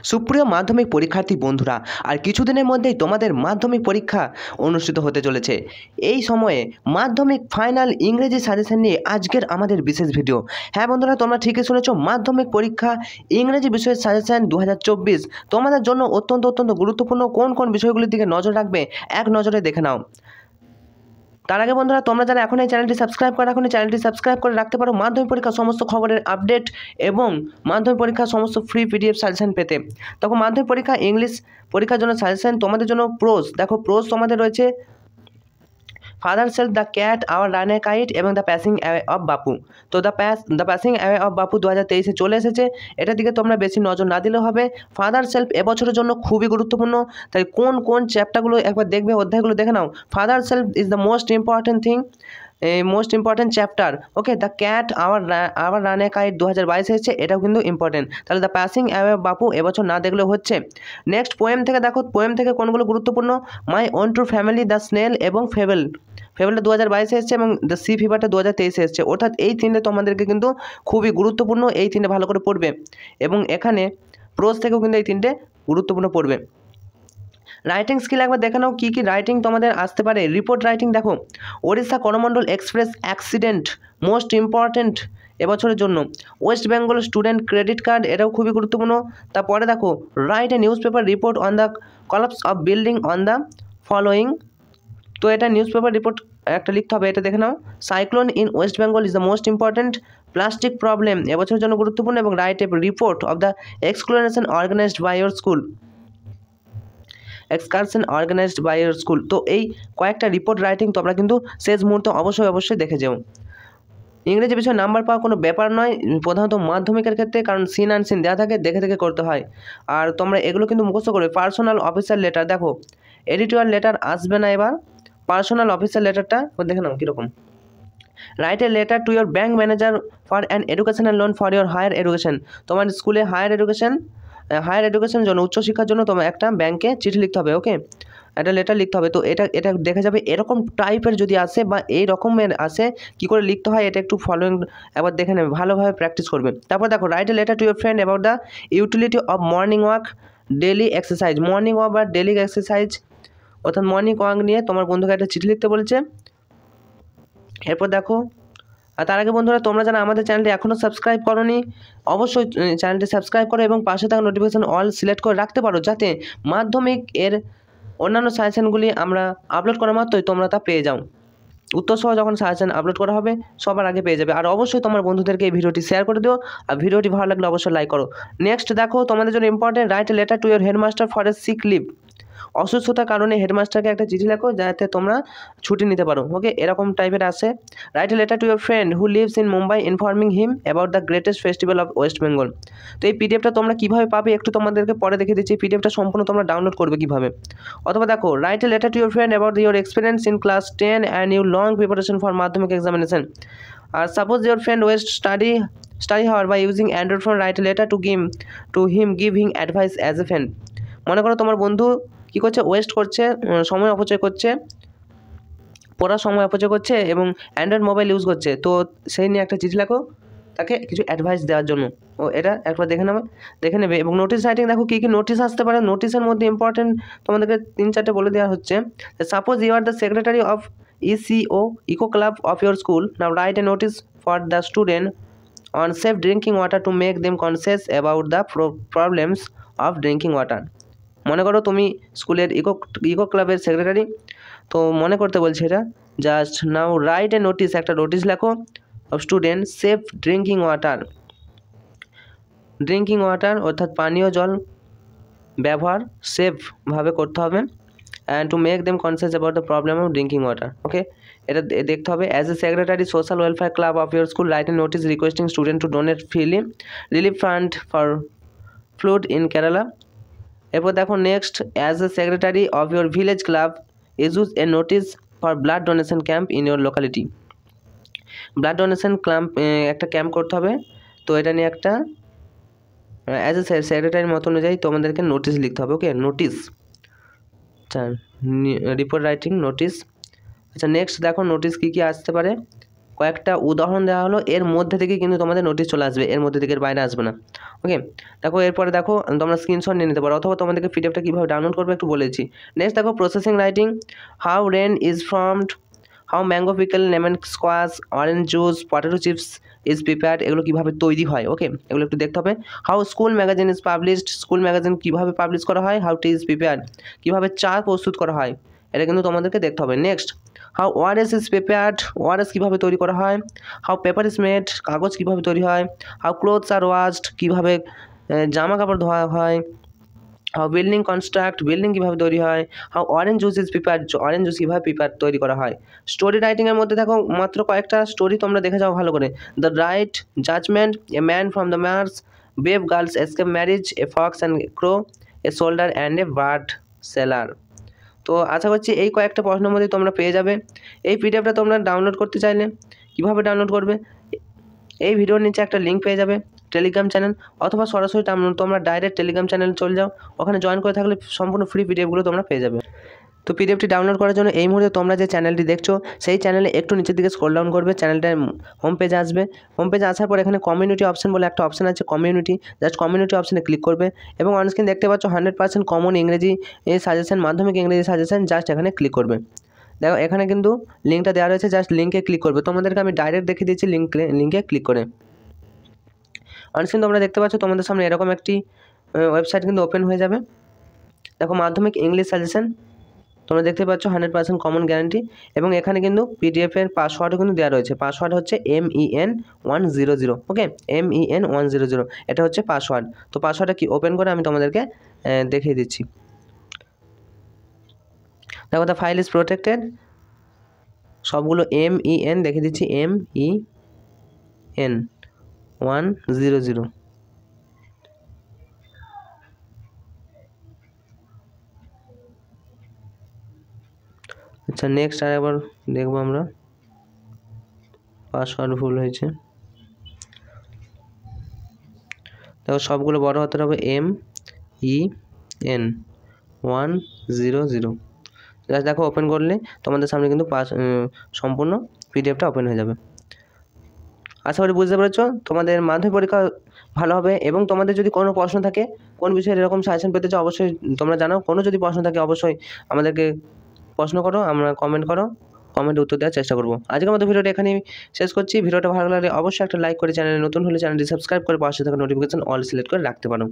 সুপ্রিয় মাধ্যমিক পরীক্ষার্থী বন্ধুরা, আর কিছুদিনের মধ্যেই তোমাদের মাধ্যমিক পরীক্ষা অনুষ্ঠিত হতে চলেছে। এই সময়ে মাধ্যমিক ফাইনাল ইংরেজি সাজেশন নিয়ে আজকের আমাদের বিশেষ ভিডিও। হ্যাঁ বন্ধুরা, তোমরা ঠিকই শুনেছো, মাধ্যমিক পরীক্ষা ইংরেজি বিষয়ের সাজেশন 2024 তোমাদের জন্য অত্যন্ত গুরুত্বপূর্ণ। কোন কোন বিষয়গুলির দিকে নজর রাখবে এক নজরে দেখে নাও। তার আগে বন্ধুরা, তোমরা যারা এখন এই চ্যানেলটি সাবস্ক্রাইব করে রাখো, চ্যানেলটি সাবস্ক্রাইব করে রাখতে পারো মাধ্যমিক পরীক্ষার সমস্ত খবরের আপডেট এবং মাধ্যমিক পরীক্ষার সমস্ত ফ্রি পিডিএফ সাজেশন পেতে। তখন মাধ্যমিক পরীক্ষা ইংলিশ পরীক্ষার জন্য সাজেশন তোমাদের জন্য প্রোজ, দেখো প্রোজ তোমাদের রয়েছে father self, the cat, our runaway kite এবং the passing away of Bapu. তো দ্য প্যাসিং অ্যাওয়ে অফ বাপু 2023-এ চলে এসেছে, এটার দিকে তোমরা বেশি নজর না দিলেও হবে। ফাদার সেলফ এবছরের জন্য খুবই গুরুত্বপূর্ণ, তাই কোন কোন চ্যাপ্টারগুলো একবার দেখবে, অধ্যায়গুলো দেখে নাও। Father self is the most important chapter. Okay, the cat, our runaway kite 2022 এসেছে, এটাও কিন্তু ইম্পর্টেন্ট। তাহলে দ্য প্যাসিং অ্যাওয়ে অফ বাপু এবছর না দেখলেও হচ্ছে। নেক্সট পোয়েম থেকে দেখো, পোয়েম থেকে কোনগুলো গুরুত্বপূর্ণ, my own true family, the snail এবং ফেবেলটা 2022 এসেছে এবং দ্য সি ফিভারটা 2023 এসেছে। অর্থাৎ এই তিনটে তোমাদেরকে কিন্তু খুবই গুরুত্বপূর্ণ, এই তিনটে ভালো করে পড়বে। এবং এখানে প্রোজ থেকেও কিন্তু এই তিনটে গুরুত্বপূর্ণ পড়বে। রাইটিং স্কিল একবার দেখে নাও, কী কী রাইটিং তোমাদের আসতে পারে। রিপোর্ট রাইটিং দেখো, Odisha Coromandel express accident most important এবছরের জন্য। West Bengal student credit card, এটাও খুবই গুরুত্বপূর্ণ। তারপরে দেখো, write A news paper report on the collapse of building on the following. তো এটা নিউজ পেপার রিপোর্ট একটা লিখতে হবে, এটা দেখে নাও। Cyclone in West Bengal is the most important. Plastic problem এবছরের জন্য গুরুত্বপূর্ণ। এবং write a report of the excursion organized by your school. তো এই কয়েকটা রিপোর্ট রাইটিং তোমরা কিন্তু শেষ মুহূর্তে অবশ্যই দেখে যাও। ইংরেজি বিষয়ে নাম্বার পাওয়া কোনো ব্যাপার নয়, প্রধানত মাধ্যমিকের ক্ষেত্রে, কারণ সিন অ্যান্ড সিন দেওয়া থাকে, দেখে করতে হয়। আর তোমরা এগুলো কিন্তু মুখস্থ করবে। পার্সোনাল অফিসার লেটার দেখো, এডিটোরিয়াল লেটার আসবে না এবার। পার্সোনাল অফিসার লেটারটা দেখে নাও কীরকম। Write a letter to your bank manager for an educational loan for your higher education. তোমার স্কুলে হায়ার এডুকেশন জন্য, উচ্চশিক্ষার জন্য তোমার একটা ব্যাংকে চিঠি লিখতে হবে। ওকে, একটা লেটার লিখতে হবে। তো এটা দেখা যাবে এরকম টাইপের যদি আসে বা এই রকমের আসে, কী করে লিখতে হয় এটা একটু ফলোইং একবার দেখে নেবে, ভালোভাবে প্র্যাকটিস করবে। তারপর দেখো, write a letter to your friend about the utility of morning walk, daily exercise. Morning walk বা ডেলি এক্সারসাইজ অর্থাৎ মর্নিং ওয়াক নিয়ে তোমার বন্ধুকে একটা চিঠি লিখতে বলেছে। এরপর দেখো, আর তার আগে বন্ধুরা, তোমরা যারা আমাদের চ্যানেলটি এখনও সাবস্ক্রাইব করোনি, অবশ্যই চ্যানেলটি সাবস্ক্রাইব করো এবং পাশে থাকা নোটিফিকেশান অল সিলেক্ট করে রাখতে পারো, যাতে মাধ্যমিক এর অন্যান্য সাজেশনগুলি আমরা আপলোড করা মাত্রই তোমরা তা পেয়ে যাও। উত্তরসহ যখন সাজেশন আপলোড করা হবে সবার আগে পেয়ে যাবে। আর অবশ্যই তোমার বন্ধুদেরকে এই ভিডিওটি শেয়ার করে দিও, আর ভিডিওটি ভালো লাগলে অবশ্যই লাইক করো। নেক্সট দেখো, তোমাদের জন্য important, write a letter to your headmaster for a sick leave. অসুস্থতার কারণে হেডমাস্টারকে একটা চিঠি লেখো, যাতে তোমরা ছুটি নিতে পারো। ওকে, এরকম টাইপের আসে। Right a letter to your friend who lives in Mumbai informing him about the greatest festival of West Bengal. তো এই পিডিএফটা তোমরা কীভাবে পাবে একটু তোমাদেরকে পরে দেখে দিচ্ছি। এই পিডিএফটা সম্পূর্ণ তোমরা ডাউনলোড করবে কীভাবে। অথবা দেখো, write a letter to your friend about your experience in class 10 and your long preparation for Madhyamik examination. আর suppose your friend waste study hour by using android phone, write a letter to him give him advice as a friend. মনে করো তোমার বন্ধু কী করছে, West করছে, সময় অপচয় করছে, পড়ার সময় অপচয় করছে এবং অ্যান্ড্রয়েড মোবাইল ইউজ করছে। তো সেই নিয়ে একটা চিঠি লেখো তাকে কিছু অ্যাডভাইস দেওয়ার জন্য। ও এটা একবার দেখে নেবে। এবং নোটিস রাইটিং দেখো, কী নোটিস আসতে পারে। নোটিসের মধ্যে ইম্পর্টেন্ট তোমাদেরকে 3-4টে বলে দেওয়া হচ্ছে। Suppose you are the secretary of eco club of your school, now write a notice for the student on safe drinking water to make them conscious about the problems of drinking water. মনে করো তুমি স্কুলের eco ক্লাবের secretary, তো মনে করতে বলছে এটা। Just now write a notice, একটা নোটিস লেখো of student safe drinking water অর্থাৎ পানীয় জল ব্যবহার সেফভাবে করতে হবে। And to make them conscious about the problem of drinking water. Okay, এটা দেখতে হবে। As a secretary social welfare club of your school, write a notice requesting student to donate freely relief fund for flood in Kerala. এরপর দেখো, next, as a secretary of your village club issues A notice for blood donation camp in your locality. Blood donation একটা camp করতে হবে। তো এটা নিয়ে একটা as a সেক্রেটারির মতো অনুযায়ী তোমাদেরকে নোটিস লিখতে হবে। ওকে, নোটিস, রিপোর্ট রাইটিং নোটিস। আচ্ছা, নেক্সট দেখো নোটিস কী আসতে পারে, কয়েকটা উদাহরণ দেওয়া হলো, এর মধ্যে থেকে কিন্তু তোমাদের নোটিশ চলে আসবে, এর মধ্যে থেকে এর বাইরে আসবে না। ওকে, দেখো এরপরে দেখো তোমরা স্ক্রিনশট নিয়ে নিতে পারো, অথবা তোমাদেরকে পিডিএফটা কীভাবে ডাউনলোড করবে একটু বলেছি। নেক্সট দেখো processing writing, how rain is formed, how mango pickle, lemon squash, orange juice, potato chips is prepared, এগুলো কীভাবে তৈরি হয়। ওকে, এগুলো একটু দেখতে হবে। How school magazine is published, school magazine কীভাবে পাবলিশ করা হয়। হাউ টি ইজ প্রিপেয়ার্ড, কীভাবে চা প্রস্তুত করা হয়, এটা কিন্তু তোমাদেরকে দেখতে হবে। Next, how wares is prepared, wares কীভাবে তৈরি করা হয়। হাউ পেপার ইজ মেড, কাগজ কীভাবে তৈরি হয়। হাউ ক্লোথস আর ওয়াশড, কীভাবে জামা কাপড় ধোয়া হয়। হাউ বিল্ডিং কনস্ট্রাক্ট, বিল্ডিং কীভাবে তৈরি হয়। How orange juice is prepared, orange juice কীভাবে তৈরি করা হয়। স্টোরি রাইটিংয়ের মধ্যে দেখো মাত্র কয়েকটা স্টোরি তোমরা দেখে যাও ভালো করে। The right judgement, a man from the Mars, brave girls escape marriage, a fox and crow, a soldier and a bird seller. তো আশা করছি এই কয়েকটা প্রশ্নের মধ্যে তোমরা পেয়ে যাবে। এই পিডিএফটা তোমরা ডাউনলোড করতে চাইলে কীভাবে ডাউনলোড করবে, এই ভিডিওর নিচে একটা লিঙ্ক পেয়ে যাবে টেলিগ্রাম চ্যানেল, অথবা সরাসরি তোমরা ডাইরেক্ট টেলিগ্রাম চ্যানেল চলে যাও, ওখানে জয়েন করে থাকলে সম্পূর্ণ ফ্রি পিডিএফগুলো তোমরা পেয়ে যাবে। তো পিডিএফটি ডাউনলোড করার জন্য এই মুহূর্তে তোমরা যে চ্যানেলটি দেখছো সেই চ্যানেলে একটু নিচের দিকে স্ক্রল ডাউন করবে, চ্যানেলটার হোম পেজে আসবে। হোম পেজে আসার পর এখানে কমিউনিটি অপশন বলে একটা অপশন আছে, কমিউনিটি, জাস্ট কমিউনিটি অপশনে ক্লিক করবে এবং অনস্ক্রিন দেখতে পাচ্ছ 100% কমন ইংরেজি সাজেশন, মাধ্যমিক ইংরেজি সাজেশন, জাস্ট এখানে ক্লিক করবে। দেখো এখানে কিন্তু লিঙ্কটা দেওয়া রয়েছে, জাস্ট লিঙ্কে ক্লিক করবে। তোমাদেরকে আমি ডাইরেক্ট দেখিয়ে দিচ্ছি লিঙ্কে ক্লিক করে। অনস্ক্রিন তোমরা দেখতে পাচ্ছ তোমাদের সামনে এরকম একটি ওয়েবসাইট কিন্তু ওপেন হয়ে যাবে। দেখো মাধ্যমিক ইংলিশ সাজেশন তোমরা দেখতে পাচ্ছ 100% কমন গ্যারান্টি, এবং এখানে কিন্তু পিডিএফের পাসওয়ার্ডও কিন্তু দেওয়া রয়েছে। পাসওয়ার্ড হচ্ছে MEN100। ওকে, MEN100 এটা হচ্ছে পাসওয়ার্ড। তো পাসওয়ার্ডটা কি ওপেন করে আমি তোমাদেরকে দেখিয়ে দিচ্ছি। দেখো দ্য ফাইল ইজ প্রোটেক্টেড, সবগুলো MEN দেখিয়ে দিচ্ছি, MEN100। আচ্ছা নেক্সট আর একবার দেখবো আমরা, পাসওয়ার্ড ভুল হয়েছে। দেখো সবগুলো বড় হাতের হবে MEN100। জাস্ট দেখো ওপেন করলে তোমাদের সামনে কিন্তু সম্পূর্ণ পিডিএফটা ওপেন হয়ে যাবে। আশা করি বুঝতে পেরেছো। তোমাদের মাধ্যমিক পরীক্ষা ভালো হবে, এবং তোমাদের যদি কোনো প্রশ্ন থাকে, কোন বিষয়ে এরকম সাজেশন পেতে চাও অবশ্যই তোমরা জানাও। কোনো যদি প্রশ্ন থাকে অবশ্যই আমাদেরকে প্রশ্ন করো, আমরা কমেন্টে উত্তর দেওয়ার চেষ্টা করবো। আজকের মতো ভিডিওটা এখানেই শেষ করছি। ভিডিওটা ভালো লাগলে অবশ্যই একটা লাইক করে, চ্যানেলে নতুন হলে চ্যানেলটি সাবস্ক্রাইব করে পাশে থাকা নোটিফিকেশন অল সিলেক্ট করে রাখতে পারো।